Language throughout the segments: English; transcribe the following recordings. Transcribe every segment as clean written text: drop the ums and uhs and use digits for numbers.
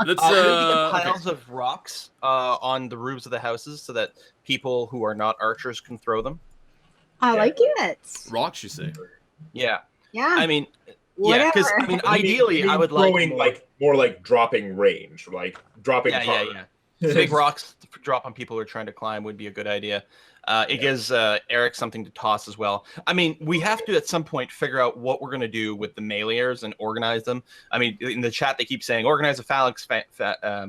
Let's We need to get okay. piles of rocks on the roofs of the houses so that people who are not archers can throw them. I like it. Rocks, you say? Yeah. Yeah. I mean, Whatever. yeah, because I mean, ideally, I would like throwing more like dropping range, like dropping. Yeah. Big rocks to drop on people who are trying to climb would be a good idea. It gives Eric something to toss as well. I mean, we have to at some point figure out what we're going to do with the meleeers and organize them. I mean, in the chat they keep saying organize a phalanx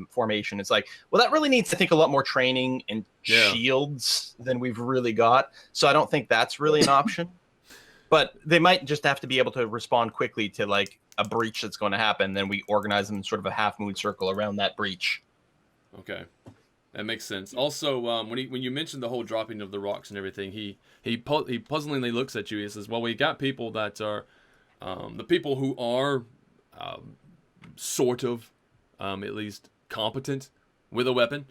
formation. It's like, well, that really needs, I think, a lot more training and shields than we've really got. So I don't think that's really an option. But they might just have to be able to respond quickly to like a breach that's going to happen. Then we organize them in sort of a half moon circle around that breach. Okay, that makes sense. Also, when you mentioned the whole dropping of the rocks and everything, he puzzlingly looks at you. He says, "Well, we got people that are the people who are sort of at least competent with a weapon.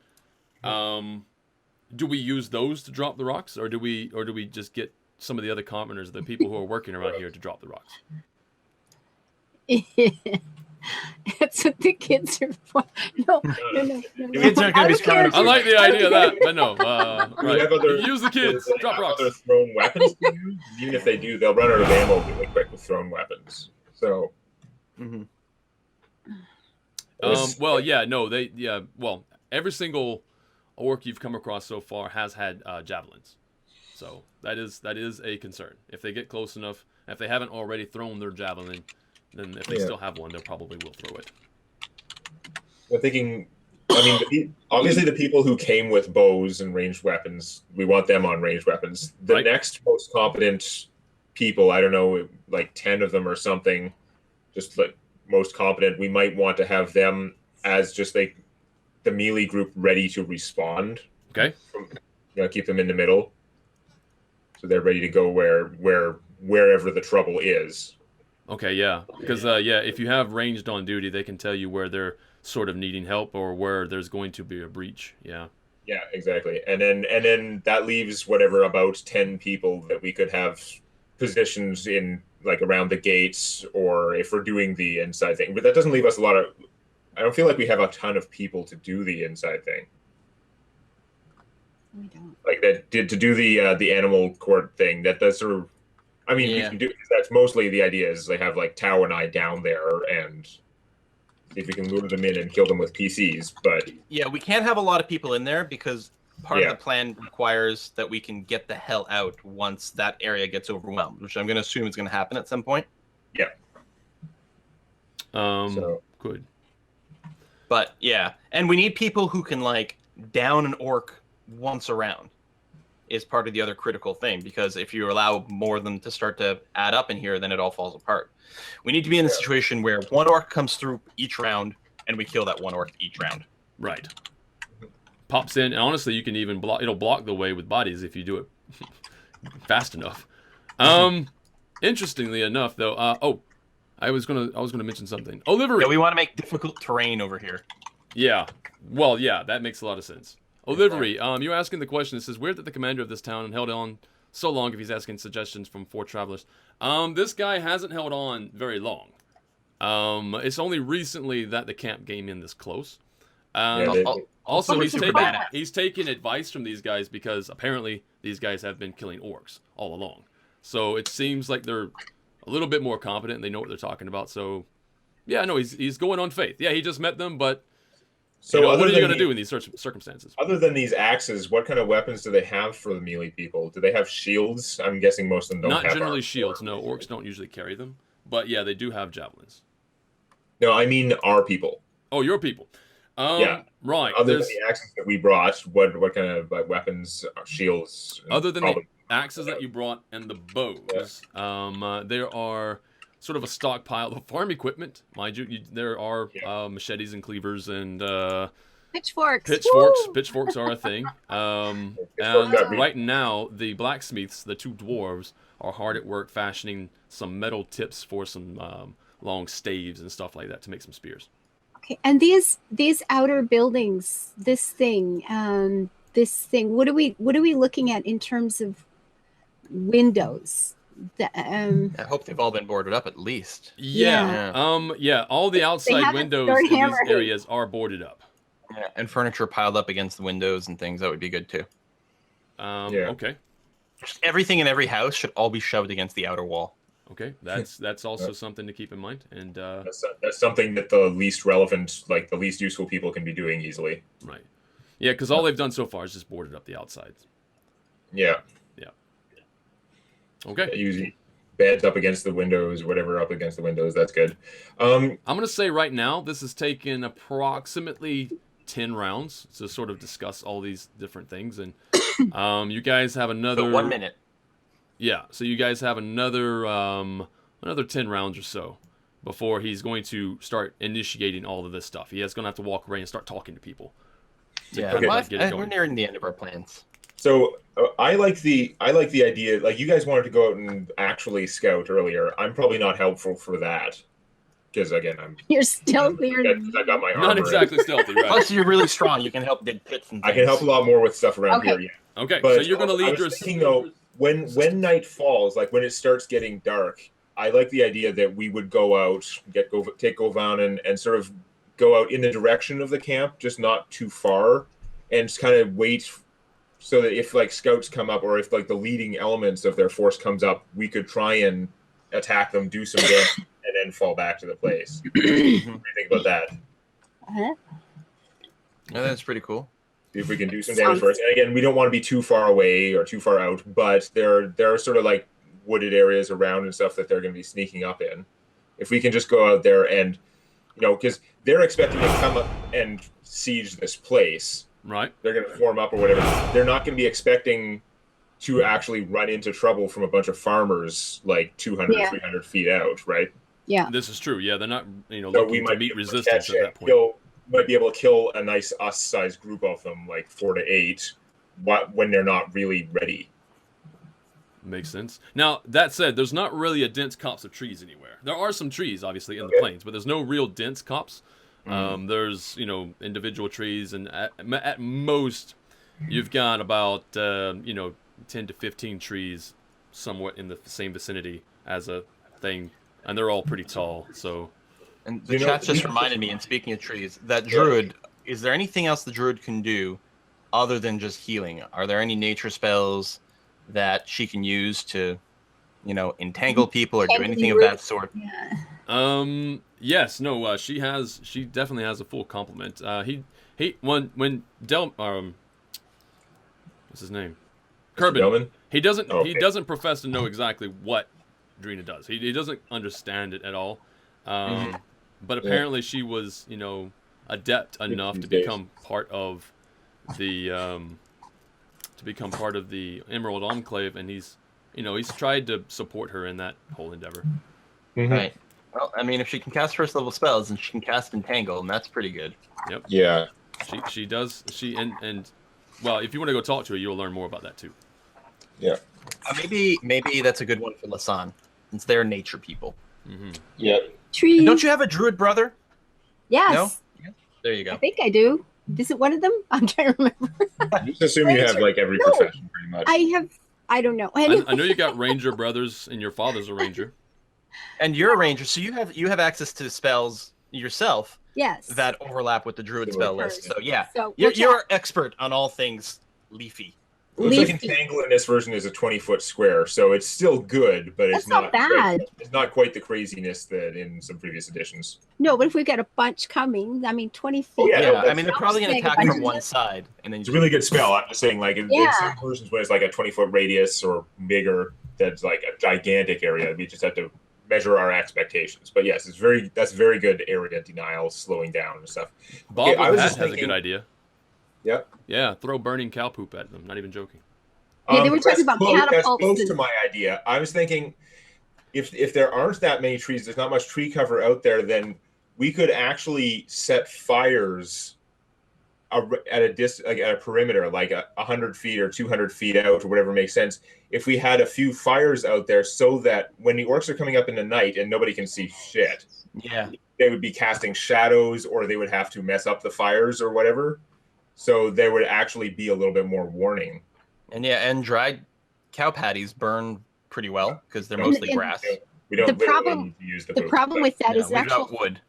Do we use those to drop the rocks, or do we just get some of the other commoners, the people who are working around here, to drop the rocks?" That's what the kids are for. No. Kids aren't going to be strong enough. I like the idea of that, but no. Right. Use the kids. Drop rocks. Other thrown weapons to use? Even if they do, they'll run out of ammo really quick with thrown weapons. So. Well, yeah, no, well, every single orc you've come across so far has had javelins, so that is a concern. If they get close enough, if they haven't already thrown their javelin, then if they still have one, they probably will throw it. I'm thinking, I mean, obviously the people who came with bows and ranged weapons, we want them on ranged weapons. The next most competent people, I don't know, like 10 of them or something, just like most competent, we might want to have them as just like the melee group ready to respond. Okay. Keep them in the middle, so they're ready to go wherever the trouble is. Okay, yeah, because if you have ranged on duty, they can tell you where they're sort of needing help or where there's going to be a breach. Yeah. Yeah, exactly. And then that leaves whatever about 10 people that we could have positions in, like around the gates, or if we're doing the inside thing. But that doesn't leave us a lot of. I don't feel like we have a ton of people to do the inside thing. We don't. Like that to do the animal court thing. That's sort of. I mean, we can do. That's mostly the idea. Is they have like Tao and I down there and see if we can lure them in and kill them with PCs. But yeah, we can't have a lot of people in there because part of the plan requires that we can get the hell out once that area gets overwhelmed, which I'm going to assume is going to happen at some point. Yeah. Good. But yeah, and we need people who can like down an orc once around is part of the other critical thing, because if you allow more of them to start to add up in here, then it all falls apart. We need to be in a situation where one orc comes through each round and we kill that one orc each round. Right. Pops in, and honestly, you can even it'll block the way with bodies if you do it fast enough. Interestingly enough, though, I was gonna mention something. Olivery. Yeah, we want to make difficult terrain over here. Yeah. Well, yeah, that makes a lot of sense. Olivery, you're asking the question. It says, weird that the commander of this town held on so long if he's asking suggestions from 4 travelers. This guy hasn't held on very long. It's only recently that the camp came in this close. Also, he's taken advice from these guys because apparently these guys have been killing orcs all along. So it seems like they're a little bit more competent and they know what they're talking about. So, yeah, no, he's going on faith. Yeah, he just met them, but so what are you going to do in these circumstances? Other than these axes, what kind of weapons do they have for the melee people? Do they have shields? I'm guessing most of them don't have. Not generally shields, no. Orcs don't usually carry them. But yeah, they do have javelins. No, I mean our people. Oh, your people. Yeah. Right. Other than the axes that we brought, what kind of weapons, shields? Other than the axes that you brought and the bows, there are sort of a stockpile of farm equipment, mind you. There are machetes and cleavers and pitchforks. Pitchforks are a thing. And right now, the blacksmiths, the 2 dwarves, are hard at work fashioning some metal tips for some long staves and stuff like that to make some spears. Okay, and these outer buildings, this thing, what are we looking at in terms of windows? I hope they've all been boarded up at least. Yeah. All the outside haven't windows started in these hammering. areas are boarded up. Yeah, and furniture piled up against the windows and things. That would be good too. Okay. Just everything in every house should all be shoved against the outer wall. Okay. That's also something to keep in mind. And That's something that the least relevant, like the least useful people can be doing easily. right. Yeah, because all they've done so far is just boarded up the outsides. Yeah. Okay. Using beds up against the windows, whatever up against the windows. That's good. I'm going to say right now, this has taken approximately 10 rounds to sort of discuss all these different things. And you guys have another... So 1 minute. Yeah, so you guys have another 10 rounds or so before he's going to start initiating all of this stuff. He is going to have to walk around and start talking to people. Yeah, kind of get it we're going. nearing the end of our plans. So I like the idea. Like, you guys wanted to go out and actually scout earlier. I'm probably not helpful for that because, again, You're stealthier. I got my armor. Not exactly stealthy, right? Plus, you're really strong. You can help dig pits and things. I can help a lot more with stuff around Okay. here. Yeah. Okay, But so you're going to I lead was thinking, though, when night falls, like when it starts getting dark, I like the idea that we would go out, take Govan and sort of go out in the direction of the camp, just not too far, and just kind of wait so that if like scouts come up or if like the leading elements of their force comes up, we could try and attack them, do some damage, and then fall back to the place. What do you think about that? Uh-huh. Yeah, that's pretty cool. See if we can do some damage first. And again, we don't want to be too far away or too far out, but there are sort of like wooded areas around and stuff that they're going to be sneaking up in. If we can just go out there and, because they're expecting to come up and siege this place. Right. They're going to form up or whatever. They're not going to be expecting to actually run into trouble from a bunch of farmers like 200, 300 feet out, right? Yeah. This is true. Yeah, they're not, So we looking to might meet be able to resistance catch at it, that point. might be able to kill a nice us-sized group of them, like 4 to 8, when they're not really ready. Makes sense. Now, that said, there's not really a dense copse of trees anywhere. There are some trees, obviously, in the plains, but there's no real dense copse. There's, individual trees, and at most, you've got about, 10 to 15 trees somewhat in the same vicinity as a thing, and they're all pretty tall, so... And the chat just reminded me, and speaking of trees, that druid, is there anything else the druid can do other than just healing? Are there any nature spells that she can use to, entangle people or do anything of that sort? Yeah. Yes, no, she definitely has a full complement. When what's his name? Kerbin. He doesn't profess to know exactly what Drina does. He doesn't understand it at all. But apparently she was, adept enough to become part of the Emerald Enclave, and he's tried to support her in that whole endeavor. Mm-hmm. Right. Well, I mean, if she can cast first level spells, then she can cast Entangle, and that's pretty good. Yep. Yeah. She does. And well, if you want to go talk to her, you'll learn more about that too. Yeah. Maybe that's a good one for Lasan, since they're nature people. Mm-hmm. Yeah. Trees. And don't you have a druid brother? Yes. No? There you go. I think I do. Is it one of them? I'm trying to remember. Just assume you have like every profession pretty much. I don't know. I know you got ranger brothers, and your father's a ranger. And you're a ranger, so you have access to spells yourself. Yes. That overlap with the druid spell list. So yeah, So, you're expert on all things leafy. Looks like Entangle in this version is a 20-foot square, so it's still good, but it's That's not bad. It's not quite the craziness that in some previous editions. No, but if we've got a bunch coming, 20 feet. Oh, yeah, Yeah, no, I mean they're probably gonna Make a attack bunch from of one it. side, and then It's a really good spell. I'm just saying, like in some versions when it's like a 20-foot radius or bigger, that's like a gigantic area. We just have to measure our expectations. But yes, that's very good area denial, slowing down and stuff. Bob Okay, I was has just a thinking- good idea. Yep. Yeah, throw burning cow poop at them. Not even joking. Yeah, they were talking about That's catapults close and- to my idea. I was thinking, if there aren't that many trees, there's not much tree cover out there, then we could actually set fires at a distance, like at a perimeter, like 100 feet or 200 feet out, or whatever makes sense. If we had a few fires out there, so that when the orcs are coming up in the night and nobody can see shit, yeah. they would be casting shadows, or they would have to mess up the fires or whatever. So there would actually be a little bit more warning. And dried cow patties burn pretty well because they're And- mostly and- grass. We don't The literally problem- need to use the The poop, problem but- with that No, is we've actual got wood.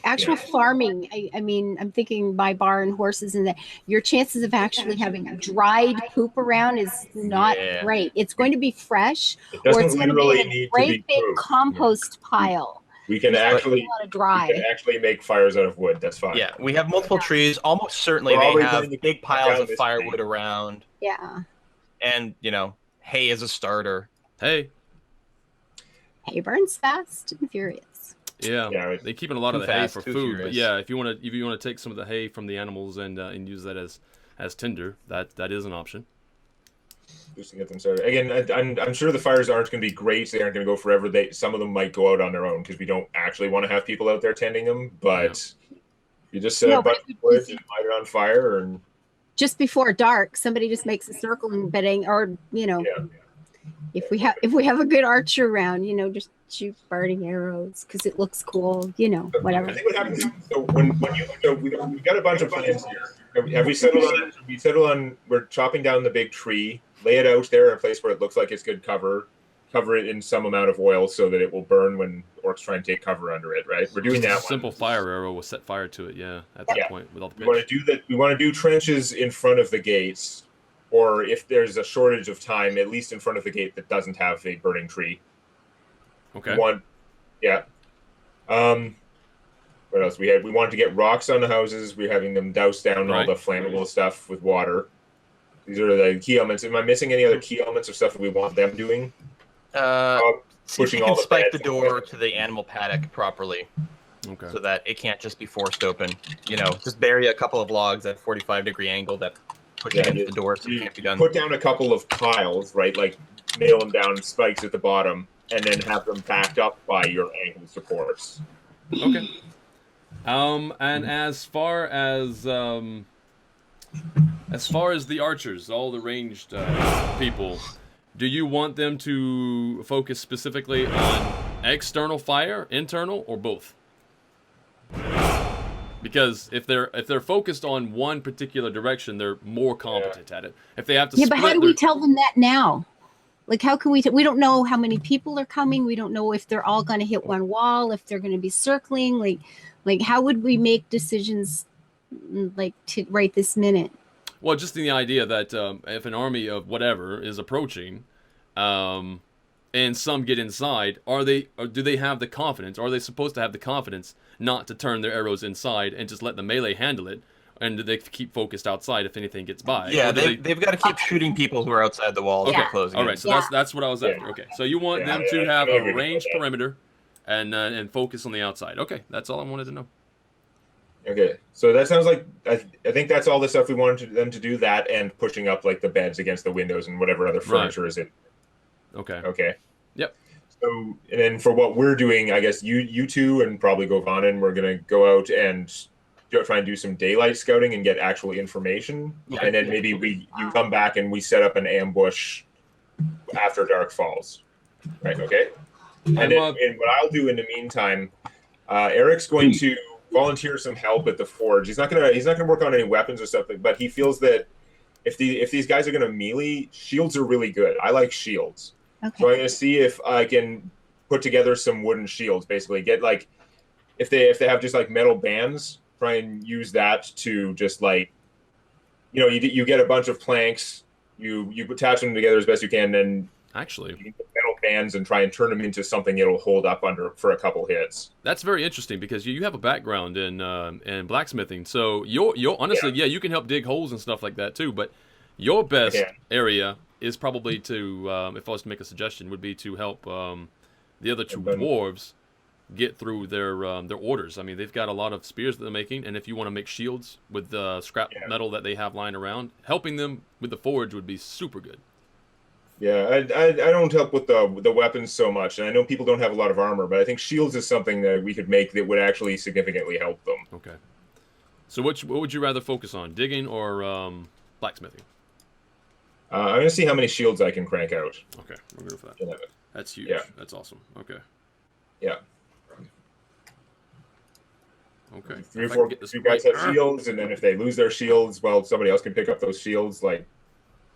actual farming. I mean, I'm thinking by barn horses and that your chances of actually having dried poop around is not Yeah. great. It's going to be fresh, it or doesn't it's going to be literally in a need to great be big poop. compost pile. We can There's actually a lot of we dry. can actually make fires out of wood. That's fine. Yeah, we have multiple trees. Almost certainly We're they already have going to big cut piles down of this firewood tree. around, Yeah. and hay is a starter. Hey, Hay burns fast and furious. yeah, Yeah, they keeping a lot of Too the hay fast, for too food. But furious. yeah, if you want to take some of the hay from the animals and use that as tinder, that is an option. just to get them started. Again, I'm sure the fires aren't going to be great. They aren't going to go forever. Some of them might go out on their own because we don't actually want to have people out there tending them. But you just set No, a but bunch if of wood you- and light it on fire, and Just before dark, somebody just makes a circle and bedding, or yeah, if we have a good archer around, just shoot burning arrows because it looks cool, whatever. I think what happens is we've got a bunch of plans here. Have we settled on? We settled on. We're chopping down the big tree, lay it out there in a place where it looks like it's good cover. Cover it in some amount of oil so that it will burn when orcs try and take cover under it. Right? We're doing Just a that. simple fire arrow will set fire to it. Yeah, at that Yeah. point with all the We want pitch. to do that. We want to do trenches in front of the gates, or if there's a shortage of time, at least in front of the gate that doesn't have a burning tree. Okay. Yeah. What else we had? We wanted to get rocks on the houses. We're having them douse down all Right. the flammable stuff with water. These are the key elements. Am I missing any other key elements or stuff that we want them doing? See if Pushing you all can the spike beds the door to the animal paddock properly Okay. so that it can't just be forced open. Just bury a couple of logs at 45-degree angle that push Yeah, against you- the door so it You can't be done. put down a couple of piles, right? Like nail them down, spikes at the bottom, and then have them backed up by your ankle supports. Okay. And as far as the archers, all the ranged people, do you want them to focus specifically on external fire, internal, or both? Because if they're focused on one particular direction, they're more competent at it. If they have to Yeah, but how split do we their- tell them that now? Like, how can we? We don't know how many people are coming. We don't know if they're all going to hit one wall, if they're going to be circling. Like, how would we make decisions, like right this minute? Well, just in the idea that if an army of whatever is approaching, and some get inside, or do they have the confidence? Are they supposed to have the confidence not to turn their arrows inside and just let the melee handle it? And do they keep focused outside if anything gets by? Yeah, Or do they've got to keep shooting people who are outside the walls Okay. and closing All in. right, so Yeah. that's what I was after. Okay, so you want Yeah, them to yeah, have I a agree with ranged that. perimeter, and focus on the outside. Okay, that's all I wanted to know. Okay, so that sounds like I think that's all the stuff we wanted them to do. That and pushing up like the beds against the windows and whatever other furniture is in. Okay. Okay. Yep. So and then for what we're doing, I guess you two and probably Govan and we're gonna go out and try and do some daylight scouting and get actual information, Yeah. and then maybe you come back and we set up an ambush after dark falls. Right. Okay. And I'm, then and what I'll do in the meantime, Eric's going to volunteer some help at the forge. He's not gonna work on any weapons or something, but he feels that if these guys are gonna melee, shields are really good. I like shields. Okay. So I'm gonna see if I can put together some wooden shields. Basically, get like if they have just like metal bands, try and use that to just like you get a bunch of planks, you attach them together as best you can, then Actually, you can get metal bands and try and turn them into something it'll hold up under for a couple hits. that's very interesting because you have a background in blacksmithing. So you're honestly, yeah, you can help dig holes and stuff like that too. But your best Yeah. area is probably to, if I was to make a suggestion, would be to help the other two Okay. dwarves get through their orders. I mean, they've got a lot of spears that they're making, and if you want to make shields with the scrap Yeah. metal that they have lying around, helping them with the forge would be super good. Yeah, I don't help with the weapons so much, and I know people don't have a lot of armor, but I think shields is something that we could make that would actually significantly help them. Okay. So what would you rather focus on, digging or blacksmithing? I'm gonna see how many shields I can crank out. Okay, we'll go for that. Yeah. That's huge. Yeah. That's awesome. Okay. Yeah. Okay. Three or If I four can get this you guys right- have shields, and then if they lose their shields, well, somebody else can pick up those shields. Like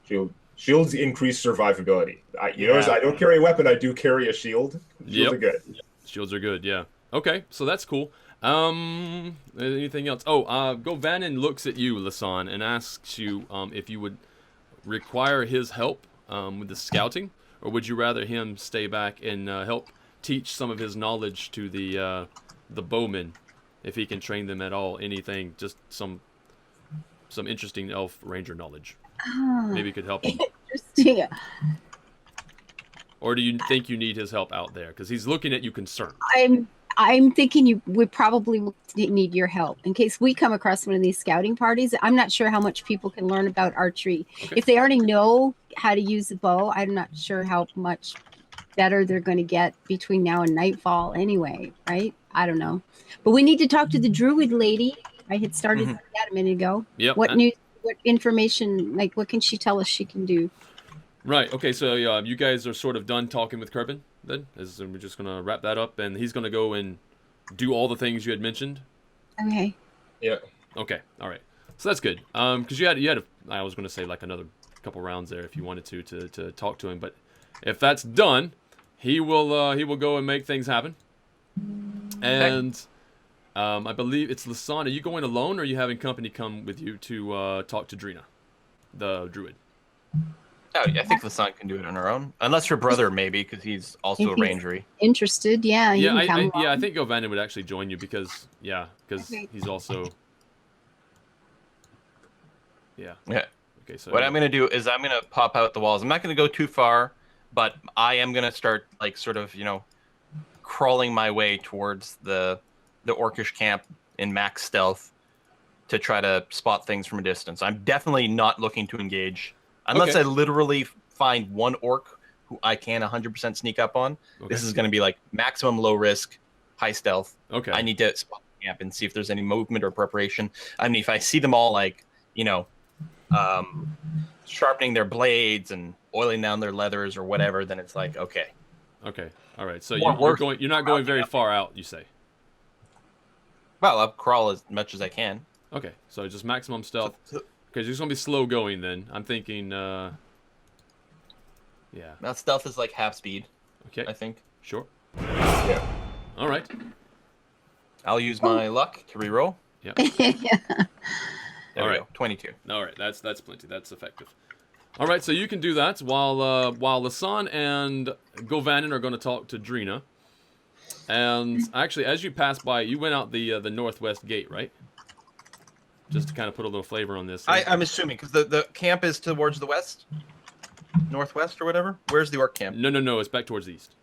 shield, Shields increase survivability. Notice I don't carry a weapon. I do carry a shield. Shields are good. Shields are good. Yeah. Okay, so that's cool. Anything else? Oh, Govanen looks at you, Lasan, and asks you if you would require his help with the scouting, or would you rather him stay back and help teach some of his knowledge to the bowmen, if he can train them at all, anything, just some interesting elf ranger knowledge. Maybe could help him. Interesting. Or do you think you need his help out there? Because he's looking at you concerned. I'm thinking you would probably need your help in case we come across one of these scouting parties. I'm not sure how much people can learn about archery. Okay. If they already know how to use a bow, I'm not sure how much better they're going to get between now and nightfall anyway, right? I don't know. But we need to talk to the druid lady. I had started that a minute ago. Yep. What information, like what can she tell us she can do? Right. Okay. So you guys are sort of done talking with Kerbin then? We're just gonna wrap that up, and he's gonna go and do all the things you had mentioned. Okay. Yeah. Okay. All right. So that's good. Because you had I was gonna say like another couple rounds there if you wanted to talk to him, but if that's done, he will go and make things happen. And I believe it's Lasan. Are you going alone, or are you having company come with you to talk to Drina, the druid? Oh, yeah, I think Lasan can do it on her own, unless her brother maybe, because he's also a rangery. Interested, yeah. I think Govanen would actually join you because he's also. Yeah. Yeah. Okay. So what I'm gonna do is I'm gonna pop out the walls. I'm not gonna go too far, but I am gonna start like sort of crawling my way towards the orcish camp in max stealth to try to spot things from a distance. I'm definitely not looking to engage. Unless I literally find one orc who I can 100% sneak up on. Okay. This is going to be like maximum low risk, high stealth. Okay. I need to spot the camp and see if there's any movement or preparation. I mean, if I see them all like, sharpening their blades and oiling down their leathers or whatever, then it's like, okay. Okay. All right. So you're not going very far out, you say? Well, I'll crawl as much as I can. Okay. So just maximum stealth. Because you're going to be slow going then. I'm thinking, yeah. Now stealth is like half speed. Okay. I think. Sure. Yeah. All right. I'll use my luck to reroll. Yeah. All right. 22. All right. That's plenty. That's effective. All right. So you can do that while Lasan and Govanen are going to talk to Drina. And actually, as you pass by, you went out the northwest gate, right? Just to kind of put a little flavor on this. I'm assuming, because the camp is towards the west? Northwest or whatever? Where's the orc camp? No, it's back towards the east.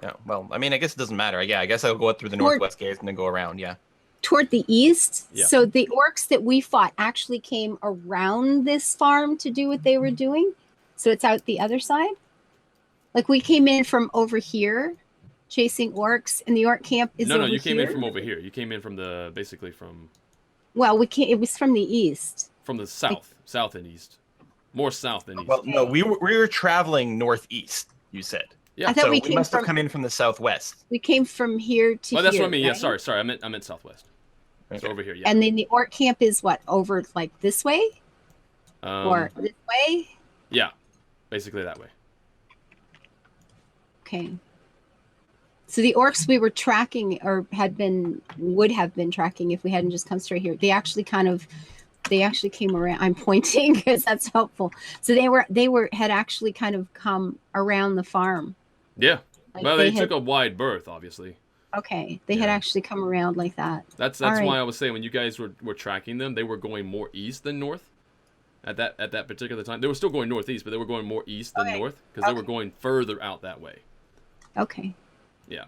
Yeah, well, I mean, I guess it doesn't matter. Yeah, I guess I'll go up through the northwest gate and then go around, yeah. Toward the east? Yeah. So the orcs that we fought actually came around this farm to do what they were doing? So it's out the other side? Like we came in from over here, chasing orcs, and the orc camp is over here? No, you came in from over here. You came in from basically from... Well, it was from the east. From the south. South and east. More south than east. Well, no, we were traveling northeast, you said. Yeah. I thought we must have come in from the southwest. We came from here to here. That's what I mean. Right? Yeah, sorry. I meant southwest. Okay. So over here, yeah. And then the orc camp is what? Over like this way? Or this way? Yeah. Basically that way. Okay. So the orcs we were tracking, or would have been tracking if we hadn't just come straight here. They actually came around. I'm pointing because that's helpful. So they had actually kind of come around the farm. Yeah. Like well, they took a wide berth, obviously. Okay. They had actually come around like that. That's why I was saying when you guys were tracking them, they were going more east than north. At that particular time, they were still going northeast, but they were going more east than north because they were going further out that way. Okay. Yeah.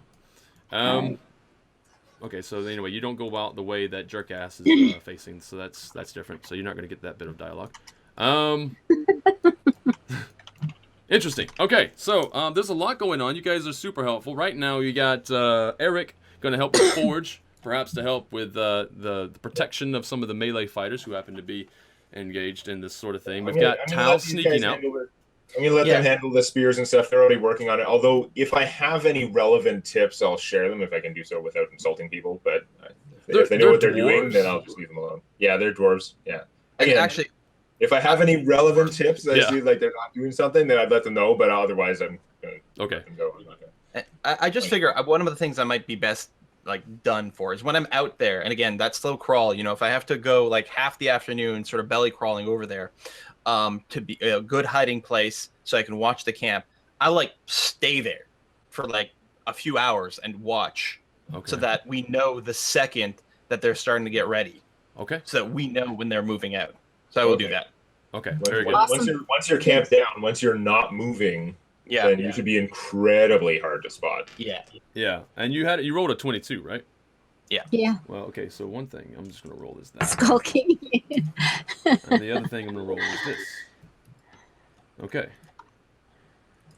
Okay, so anyway, you don't go out the way that Jerkass is facing, so that's different. So you're not going to get that bit of dialogue. Interesting. Okay, so there's a lot going on. You guys are super helpful. Right now, you got Eric going to help with Forge, perhaps to help with the protection of some of the melee fighters who happen to be engaged in this sort of thing. We've got Tal sneaking out. I'm going to let them handle the spears and stuff. They're already working on it. Although, if I have any relevant tips, I'll share them if I can do so without insulting people. But if they know what they're doing, then I'll just leave them alone. Yeah, they're dwarves. Yeah. Again, actually, If I have any relevant tips that Yeah. I see like they're not doing something, then I'd let them know. But otherwise, I'm gonna Okay. let them go. I'm not gonna- I just figure one of the things I might be best like done for is when I'm out there, and again that slow crawl. You know, if I have to go like half the afternoon, sort of belly crawling over there, to be a good hiding place so I can watch the camp, I like stay there for like a few hours and watch, Okay. so that we know the second that they're starting to get ready, Okay. so that we know when they're moving out. So I will do Okay. that. Okay. Very good. Awesome. Once you're camped down, once you're not moving, Yeah, then you should be incredibly hard to spot. yeah. Yeah. And you rolled a 22, right? Yeah. Well, okay. So one thing, I'm just gonna roll this down. Skulking. And the other thing I'm gonna roll is this. Okay.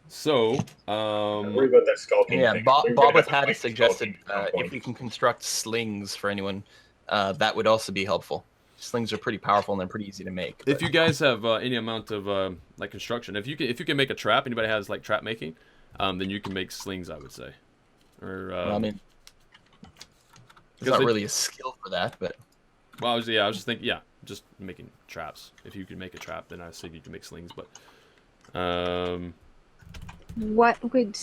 So, Don't worry about that skulking. Yeah, thing. Bob You're gonna with have to had fight suggested skulking at some point. if we can construct slings for anyone, that would also be helpful. Slings are pretty powerful and they're pretty easy to make. if but- you guys have any amount of like construction, if you can make a trap, anybody has like trap making, then you can make slings, I would say. Or well, I mean, there's because not they- really a skill for that, but well, I was just thinking, just making traps. If you can make a trap, then I was thinking you can make slings, but what would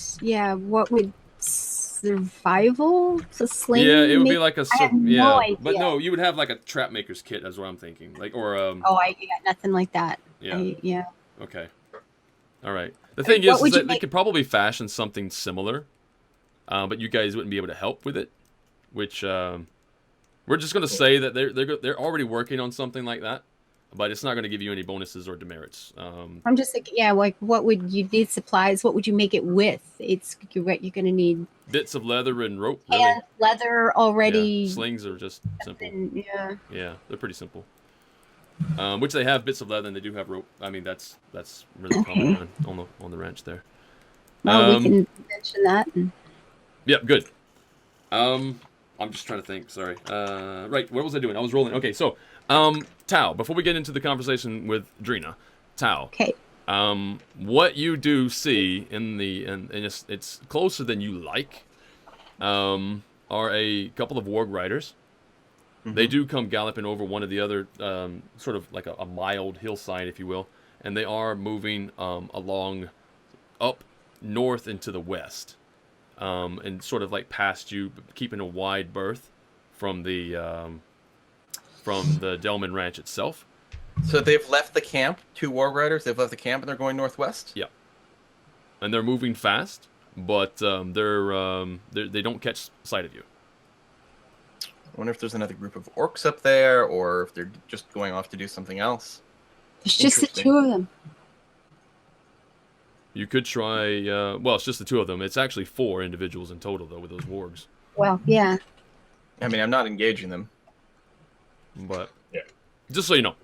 survival to sling? yeah, it would be make? like a I have no yeah, idea. but no, you would have like a trap maker's kit, is what I'm thinking, like or Oh, I got nothing like that. yeah. Yeah. Okay. All right. The thing What is would you that they make- could probably fashion something similar, but you guys wouldn't be able to help with it. Which we're just gonna say that they're already working on something like that, but it's not gonna give you any bonuses or demerits. I'm just like, yeah, like what would you need supplies? What would you make it with? You're gonna need Bits of leather and rope. Really. and leather already. Yeah. Slings are just simple. Yeah. Yeah, they're pretty simple. Which they have bits of leather and they do have rope. I mean, that's really common on the ranch there. Well, we can mention that. Yep, good. I'm just trying to think. Sorry. Right, what was I doing? I was rolling. Okay, so, Tao. Before we get into the conversation with Drina, Tao. Okay. What you do see and it's closer than you like. Are a couple of warg riders. Mm-hmm. They do come galloping over one of the other, sort of like a mild hillside, if you will, and they are moving along up north into the west, and sort of like past you, keeping a wide berth from the Delman Ranch itself. so they've left the camp. 2 war riders. They've left the camp and they're going northwest. Yeah, and they're moving fast, but they don't catch sight of you. I wonder if there's another group of orcs up there, or if they're just going off to do something else. There's just the Interesting. 2 of them. You could try. Well, it's just the 2 of them. It's actually 4 individuals in total, though, with those wargs. Well, yeah. I mean, I'm not engaging them. But Yeah. just so you know,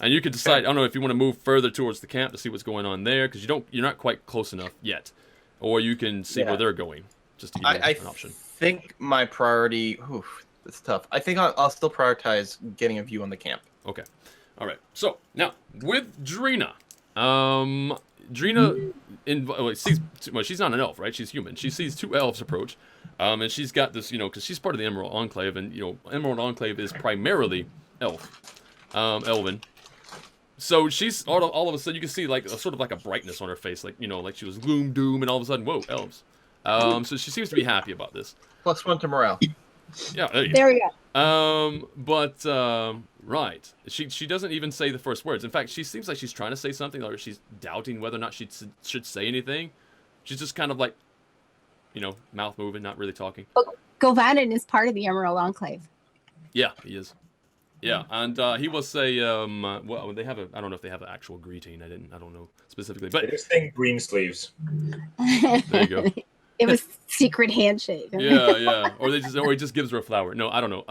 and you could decide. I don't know if you want to move further towards the camp to see what's going on there, because you're not quite close enough yet, or you can see Yeah. where they're going, just to give you I an option. think my priority. It's tough. I think I'll still prioritize getting a view on the camp. Okay. All right. So now with Drina, Drina, she's not an elf, right? She's human. She sees 2 elves approach, and she's got this, because she's part of the Emerald Enclave, and Emerald Enclave is primarily elven. So she's all of a sudden you can see like sort of like a brightness on her face, like like she was gloom doom, and all of a sudden, whoa, elves. So she seems to be happy about this. +1 to morale. Yeah, there you go. There we go. Right. She doesn't even say the first words. In fact, she seems like she's trying to say something, or she's doubting whether or not she should say anything. She's just kind of like, mouth moving, not really talking. Govanen is part of the Emerald Enclave. Yeah, he is. Yeah, and he will say, well, they have I don't know if they have an actual greeting. I don't know specifically, They but just think green sleeves. there you go. It was secret handshake. Yeah. Or he just gives her a flower. No, I don't know.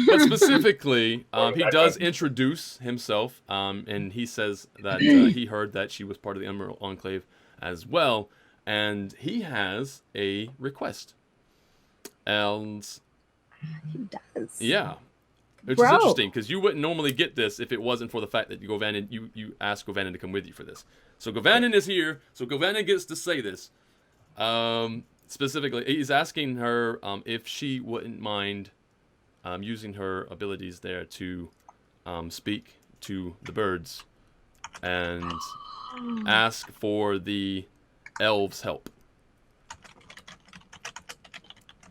But specifically, he does introduce himself, and he says that he heard that she was part of the Emerald Enclave as well, and he has a request. And He does. yeah, which Bro. is interesting because you wouldn't normally get this if it wasn't for the fact that you asked Govanen to come with you for this. So Govanen is here, so Govanen gets to say this. Specifically, he's asking her if she wouldn't mind using her abilities there to speak to the birds and ask for the elves' help.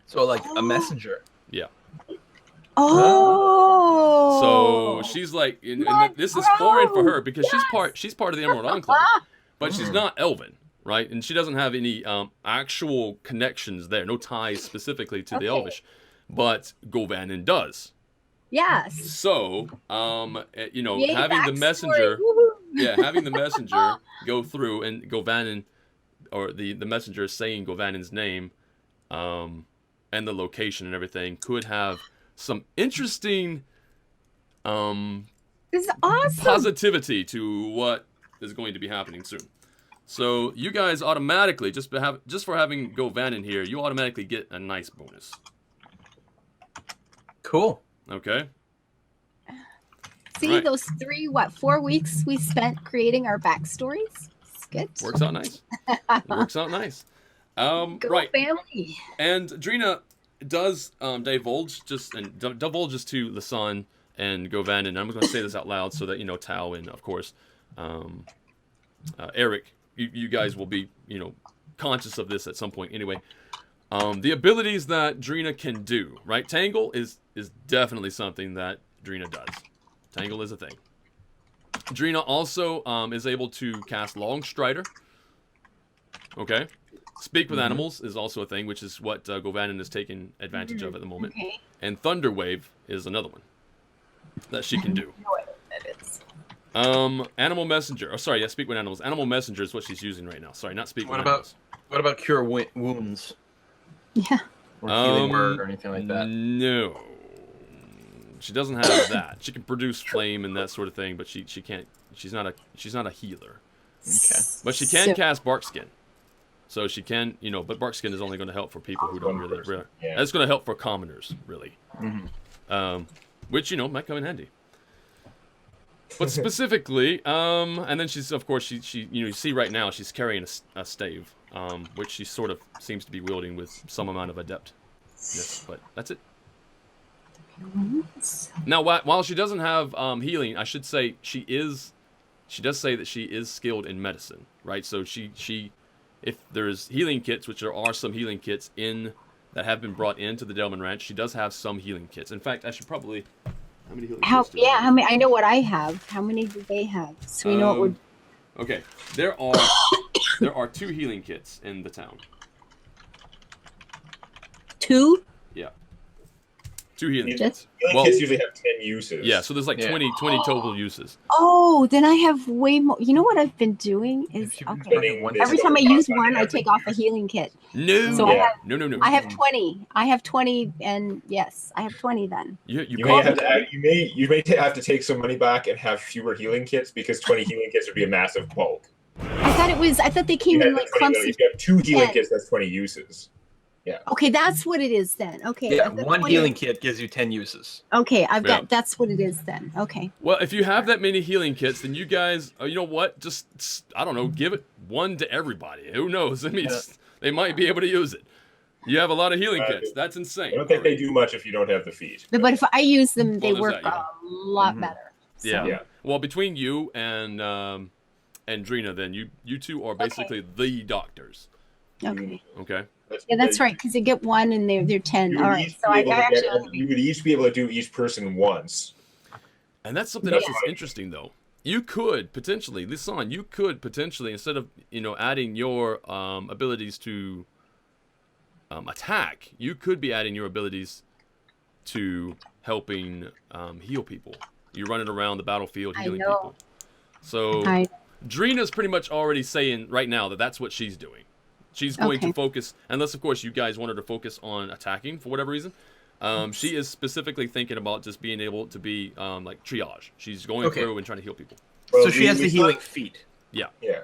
So like a messenger. Yeah. Oh. So she's like, and this is foreign for her because she's part of the Emerald Enclave, but she's not Elven, right? And she doesn't have any actual connections there, no ties specifically to the Elvish, but Govanen does. Yes. So, Yay, having the backstory. messenger, Woohoo. having the messenger go through and Govanen, or the messenger saying Govanen's name, and the location and everything could have some interesting, This is awesome. positivity to what is going to be happening soon. So you guys automatically just for having Govanen here, you automatically get a nice bonus. Cool. Okay. See, Right. those 4 weeks we spent creating our backstories. It's good. Works out nice. Works out nice. Go Right. family. And Drina does divulges to Lasan and Govanen. And I'm going to say this out loud so that Tao and of course Eric, you guys will be conscious of this at some point anyway. The abilities that Drina can do, right? Tangle is definitely something that Drina does. Tangle is a thing. Drina also is able to cast Longstrider. Okay. Speak with animals is also a thing, which is what Govanen is taking advantage of at the moment. Okay. And Thunder Wave is another one that she can do. I know what that is. Animal Messenger. Oh, sorry, yeah, Speak with Animals. Animal Messenger is what she's using right now. Sorry, not Speak with What Animals. about cure wounds Yeah. or healing word or anything like that? No. She doesn't have that. She can produce flame and that sort of thing, but she can't. She's not a healer. Okay. But she can cast Barkskin. So she can, but Barkskin is only going to help for people who don't One really. person, yeah. That's going to help for commoners, really. Mm-hmm. Which might come in handy. But specifically, and then she's of course she you see right now she's carrying a stave, which she sort of seems to be wielding with some amount of adeptness. But that's it. Now, while she doesn't have healing, I should say she does say that she is skilled in medicine, right? So she if there's healing kits, which there are some healing kits that have been brought into the Delman Ranch, she does have some healing kits. In fact, I should probably. How many healing kits do I have? How many? I know what I have. How many do they have? So we know what would. Okay, there are 2 healing kits in the town. 2? Yeah. 2 healing Just- kits. Healing Well, kits usually have 10 uses. yeah, so there's like Yeah. 20 total uses. Oh, then I have way more. You know what I've been doing is If you can okay. spend one- Every time I use one, I take off a healing kit. No. So Yeah. No. I have 20. I have 20, and yes, I have 20 then. You You may have to have to take some money back and have fewer healing kits because 20 healing kits would be a massive bulk. I thought they You came have in the like 20, clumsy. if you have 2 healing Yeah. kits, that's 20 uses. Okay, that's what it is then. Okay. Yeah, I've got one 20. healing kit gives you 10 uses. Okay, I've Yeah. got. That's what it is then. Okay. Well, if you have that many healing kits, then you guys, you know what? Just I don't know, give it one to everybody. Who knows? I mean, they might be able to use it. You have a lot of healing kits. That's insane. I don't think they do much if you don't have the feet. But if I use them, they Well, there's work that, yeah. a lot Mhm. better. So, Yeah. Yeah. Well, between you and Drina, then you two are basically the doctors. Okay. Okay. Yeah, that's right. Because they get one and they're 10. You All would right. each So be I able to actually. get- you would each be able to do each person once. And that's something That's else that's right. interesting, though. You could potentially, Lisan, instead of adding your abilities to attack, you could be adding your abilities to helping heal people. You're running around the battlefield I healing know. people. So Drina's pretty much already saying right now that that's what she's doing. She's going to focus, unless of course you guys want her to focus on attacking for whatever reason. She is specifically thinking about just being able to be like triage. She's going through and trying to heal people. So she has the healing feat. Yeah. Yeah.